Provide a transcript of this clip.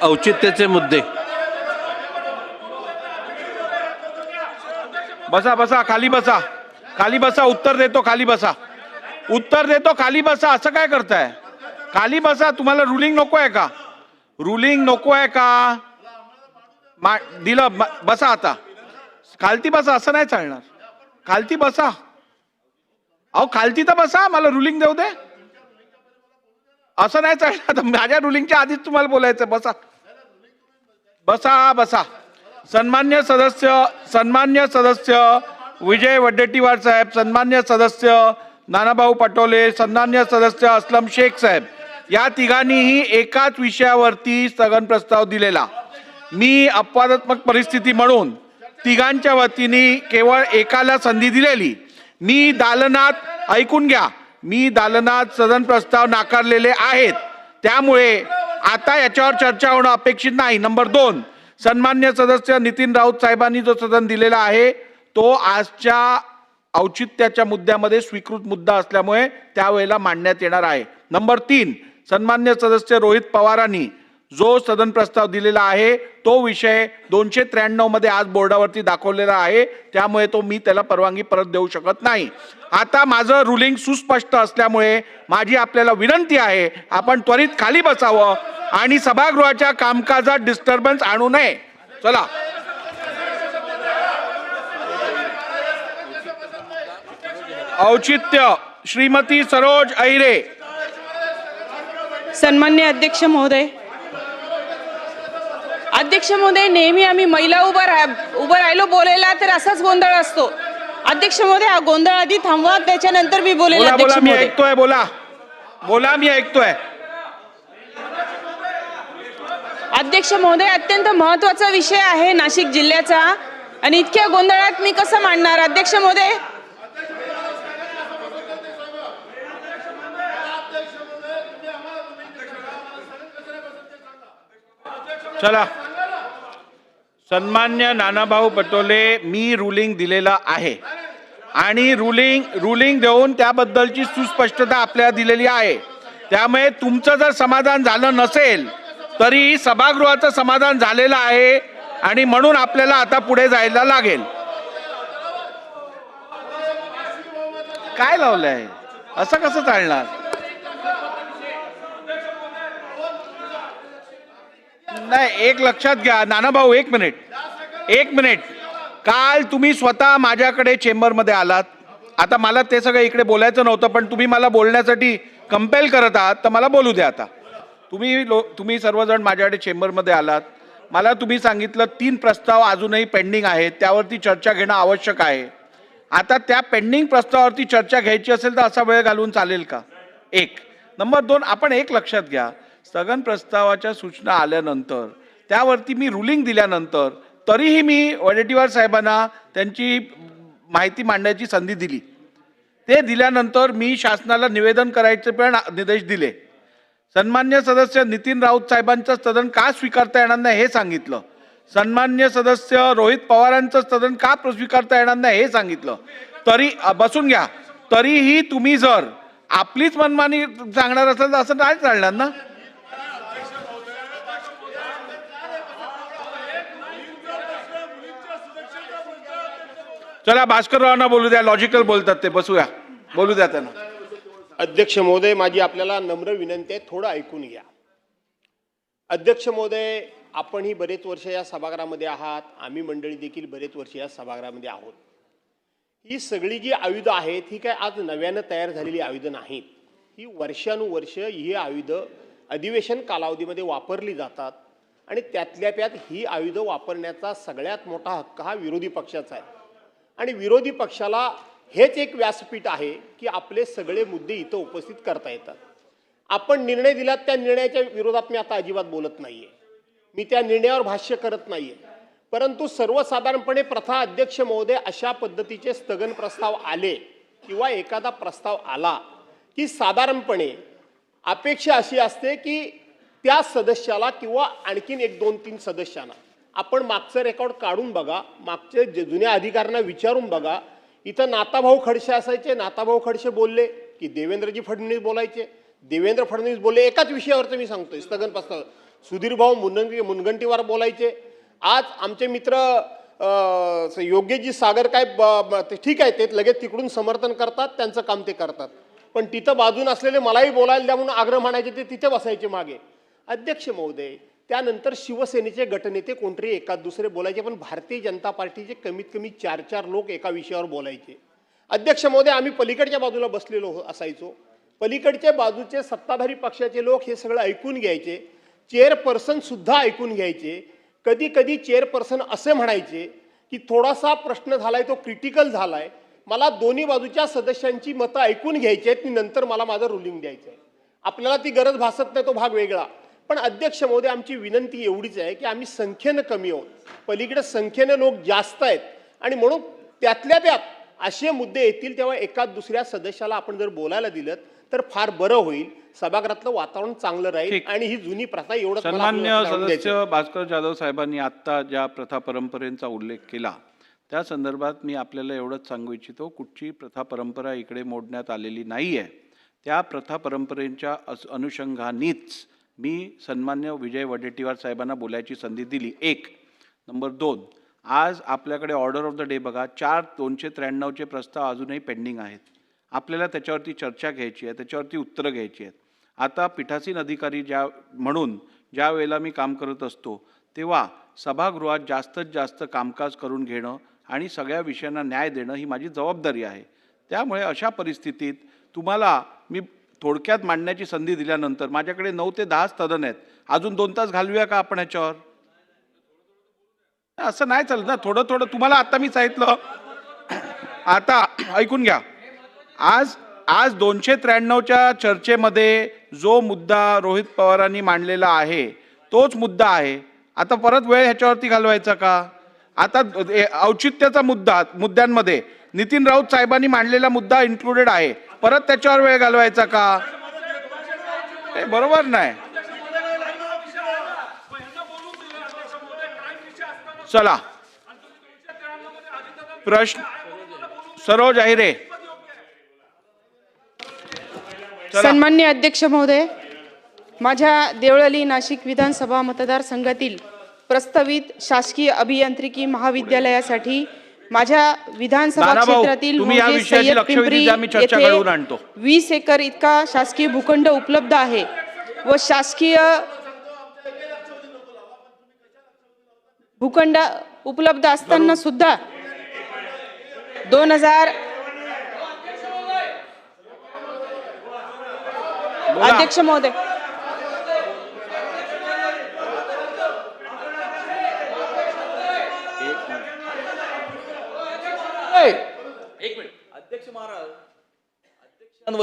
औचित्याचे मुद्दे. बसा बसा, खाली बसा, खाली बसा. उत्तर देतो, खाली बसा. उत्तर देतो, खाली बसा. असं काय करताय? खाली बसा. तुम्हाला रुलिंग नको आहे का? रुलिंग नको आहे का? दिलं, बसा आता. खालती बसा. असं नाही चालणार. खालती बसा. अहो खालती तर बसा, मला रुलिंग देऊ दे. असं नाही चालणार. माझ्या रुलिंगच्या आधीच तुम्हाला बोलायचं. बसा बसा बसा. सन्मान्य सदस्य विजय वडेट्टीवार साहेब, सन्मान्य सदस्य नानाभाऊ पटोले, सन्मान्य सदस्य असलम शेख साहेब, या तिघांनीही एकाच विषयावरती स्थगन प्रस्ताव दिलेला. मी अपवादात्मक परिस्थिती म्हणून तिघांच्या वतीने केवळ एकाला संधी दिलेली. मी दालनात, ऐकून घ्या, मी दालनात सदन प्रस्ताव नाकारलेले आहेत. त्यामुळे आता याच्यावर चर्चा होणं अपेक्षित नाही. नंबर 2, सन्मान्य सदस्य नितीन राऊत साहेबांनी जो सदन दिलेला आहे तो आजच्या औचित्याच्या मुद्द्यामध्ये स्वीकृत मुद्दा असल्यामुळे त्यावेळेला मांडण्यात येणार आहे. नंबर 3, सन्मान्य सदस्य रोहित पवारांनी जो सदन प्रस्ताव दिलेला आहे तो विषय 293 मध्ये आज बोर्डावरती दाखवलेला आहे. त्यामुळे तो मी त्याला परवानगी परत देऊ शकत नाही. आता माझं रुलिंग सुस्पष्ट असल्यामुळे माझी आपल्याला विनंती आहे, आपण त्वरित खाली बसावं आणि सभागृहाच्या कामकाजात डिस्टर्बन्स आणू नये. चला. औचित्य श्रीमती सरोज अहिरे. सन्मान्य अध्यक्ष महोदय, नेहमी आम्ही महिला उभं राहिलो बोलायला तर असाच गोंधळ असतो. अध्यक्ष महोदय, हा गोंधळ आधी थांबवा, त्याच्यानंतर मी बोलेल. बोला अध्यक्ष बोला, मी महोदय ऐकतोय. बोला बोला, मी ऐकतोय. अध्यक्ष महोदय, अत्यंत महत्त्वाचा विषय आहे नाशिक जिल्ह्याचा आणि इतक्या गोंधळात मी कसं मांडणार? अध्यक्ष महोदय, चला. सन्मान्य नानाभाऊ पटोले, मी रुलिंग दिलेला आहे आणि रुलिंग देऊन त्याबद्दलची सुस्पष्टता आपल्याला दिलेली आहे. त्यामुळे तुमचं जर समाधान झालं नसेल तरी सभागृहाचं समाधान झालेलं आहे आणि म्हणून आपल्याला आता पुढे जायला लागेल. काय लावलंय? असं कसं चालणार? नाही, एक लक्षात घ्या नानाभाऊ, एक मिनिट. काल तुम्ही स्वतः माझ्याकडे चेंबरमध्ये आलात. आता मला ते सगळं इकडे बोलायचं नव्हतं, पण तुम्ही मला बोलण्यासाठी कंपेल करत आहात तर मला बोलू द्या. आता तुम्ही सर्वजण माझ्याकडे चेंबरमध्ये आलात. मला तुम्ही सांगितलं 3 प्रस्ताव अजूनही पेंडिंग आहेत, त्यावरती चर्चा घेणं आवश्यक आहे. आता त्या पेंडिंग प्रस्तावावरती चर्चा घ्यायची असेल तर असा वेळ घालवून चालेल का? 1. नंबर 2, आपण एक लक्षात घ्या, स्थगन प्रस्तावाच्या सूचना आल्यानंतर त्यावरती मी रुलिंग दिल्यानंतर तरीही मी वडेट्टीवार साहेबांना त्यांची माहिती मांडण्याची संधी दिली. ते दिल्यानंतर मी शासनाला निवेदन करायचे पण निर्देश दिले. सन्मान्य सदस्य नितीन राऊत साहेबांचं सदन का स्वीकारता येणार नाही हे सांगितलं. सन्मान्य सदस्य रोहित पवारांचं सदन का स्वीकारता येणार नाही हे सांगितलं. तरी बसून घ्या. तरीही तुम्ही जर आपलीच मनमानी सांगणार असाल तर असं नाही चालणार ना. चला, भास्कररावांना बोलू द्या, लॉजिकल बोलतात ते. बसूया, बोलू द्या त्यांना. अध्यक्ष महोदय, माझी आपल्याला नम्र विनंती आहे, थोडं ऐकून घ्या. अध्यक्ष महोदय, आपणही बरेच वर्ष या सभागृहामध्ये आहात, आम्ही मंडळी देखील बरेच वर्ष या सभागृहामध्ये आहोत. ही सगळी जी आयुधं आहेत ही काय आज नव्यानं तयार झालेली आयुधं नाहीत. ही वर्षानुवर्ष ही आयुधं अधिवेशन कालावधीमध्ये वापरली जातात आणि त्यातल्या त्यात ही आयुधं वापरण्याचा सगळ्यात मोठा हक्क हा विरोधी पक्षाचा आहे. आणि विरोधी पक्षाला हेच एक व्यासपीठ आहे की आपले सगळे मुद्दे इथं उपस्थित करता येतात. आपण निर्णय दिलात त्या निर्णयाच्या विरोधात मी आता अजिबात बोलत नाहीये, मी त्या निर्णयावर भाष्य करत नाहीये. परंतु सर्वसाधारणपणे प्रथा अध्यक्ष महोदय, अशा पद्धतीचे स्थगन प्रस्ताव आले किंवा एखादा प्रस्ताव आला की साधारणपणे अपेक्षा अशी असते की त्या सदस्याला किंवा आणखीन 1, 2, 3 सदस्यांना आपण मागचं रेकॉर्ड काढून बघा, मागचे जुन्या अधिकाऱ्यांना विचारून बघा. इथं नाताभाऊ खडसे असायचे, नाताभाऊ खडसे बोलले की देवेंद्रजी फडणवीस बोलायचे, देवेंद्र फडणवीस बोलले. एकाच विषयावरचं मी सांगतोय, स्थगन प्रस्ताव. सुधीरभाऊ मुनगंटीवार बोलायचे. आज आमचे मित्र योग्यजी सागर काय ते ठीक आहे, ते लगेच तिकडून समर्थन करतात, त्यांचं काम ते करतात. पण तिथं बाजून असलेले मलाही बोलायला द्या म्हणून आग्रह म्हणायचे, ते तिथे बसायचे मागे. अध्यक्ष महोदय, त्यानंतर शिवसेनेचे गटनेते कोणतरी एकाच दुसरे बोलायचे, पण भारतीय जनता पार्टीचे कमीत कमी 4 लोक एका विषयावर बोलायचे. अध्यक्ष महोदय, आम्ही पलीकडच्या बाजूला बसलेलो असायचो. पलीकडच्या बाजूचे सत्ताधारी पक्षाचे लोक हे सगळं ऐकून घ्यायचे. चेअरपर्सन सुद्धा ऐकून घ्यायचे. कधी कधी चेअरपर्सन असे म्हणायचे की थोडासा प्रश्न झालाय, तो क्रिटिकल झालाय, मला दोन्ही बाजूच्या सदस्यांची मतं ऐकून घ्यायची आहेत, नंतर मला माझं रुलिंग द्यायचं आहे. आपल्याला ती गरज भासत नाही, तो भाग वेगळा. पण अध्यक्ष महोदय, आमची विनंती एवढीच आहे की आम्ही संख्येनं कमी आहोत, पलीकडे संख्येने लोक जास्त आहेत, आणि म्हणून त्यातल्या त्यात असे मुद्दे येतील तेव्हा एकाच दुसऱ्या सदस्याला आपण जर बोलायला दिलं तर फार बरं होईल. सभागृहातलं वातावरण चांगलं राहील आणि ही जुनी प्रथा एवढं. सन्मान्य सदस्य भास्कर जाधव साहेबांनी आता ज्या प्रथा परंपरेचा उल्लेख केला त्या संदर्भात मी आपल्याला एवढंच सांगू इच्छितो, कुठची प्रथा परंपरा इकडे मोडण्यात आलेली नाही आहे. त्या प्रथा परंपरेच्या अनुषंगानेच मी सन्मान्य विजय वडेट्टीवार साहेबांना बोलायची संधी दिली. 1 नंबर 2, आज आपल्याकडे ऑर्डर ऑफ द डे बघा, 293चे प्रस्ताव अजूनही पेंडिंग आहेत. आपल्याला त्याच्यावरती चर्चा घ्यायची आहे, त्याच्यावरती उत्तरं घ्यायची आहेत. आता पीठासीन अधिकारी म्हणून ज्या वेळेला मी काम करत असतो तेव्हा सभागृहात जास्तीत जास्त कामकाज करून घेणं आणि सगळ्या विषयांना न्याय देणं ही माझी जबाबदारी आहे. त्यामुळे अशा परिस्थितीत तुम्हाला मी थोडक्यात मांडण्याची संधी दिल्यानंतर माझ्याकडे 9 ते 10 सदन आहेत, अजून 2 तास घालवूया का आपण ह्याच्यावर? असं नाही चालत ना. थोडं थोडं तुम्हाला आता मी सांगितलं. आता ऐकून घ्या. आज 293च्या चर्चेमध्ये जो मुद्दा रोहित पवारांनी मांडलेला आहे तोच मुद्दा आहे. आता परत वेळ ह्याच्यावरती घालवायचा का? आता औचित्याचा मुद्द्यांमध्ये नितीन राऊत साहेबांनी मांडलेला मुद्दा इन्क्लुडेड आहे, परत त्याच्यावर वेळ घालवायचा का? हे बरोबर नाही. चला, प्रश्न सरोज अहिरे. सन्मान्य अध्यक्ष महोदय, माझ्या देवळाली नाशिक विधानसभा मतदारसंघातील प्रस्तावित शासकीय अभियांत्रिकी महाविद्यालयासाठी माझ्या विधानसभा क्षेत्रातील म्हणजे सय्यद पिंपरी येथे 20 एकर इतका शासकीय भूखंड उपलब्ध आहे व शासकीय भूखंड उपलब्ध असताना सुद्धा 2000 अध्यक्ष महोदय, एक मिनिट. अध्यक्ष महाराज, अध्यक्षांवर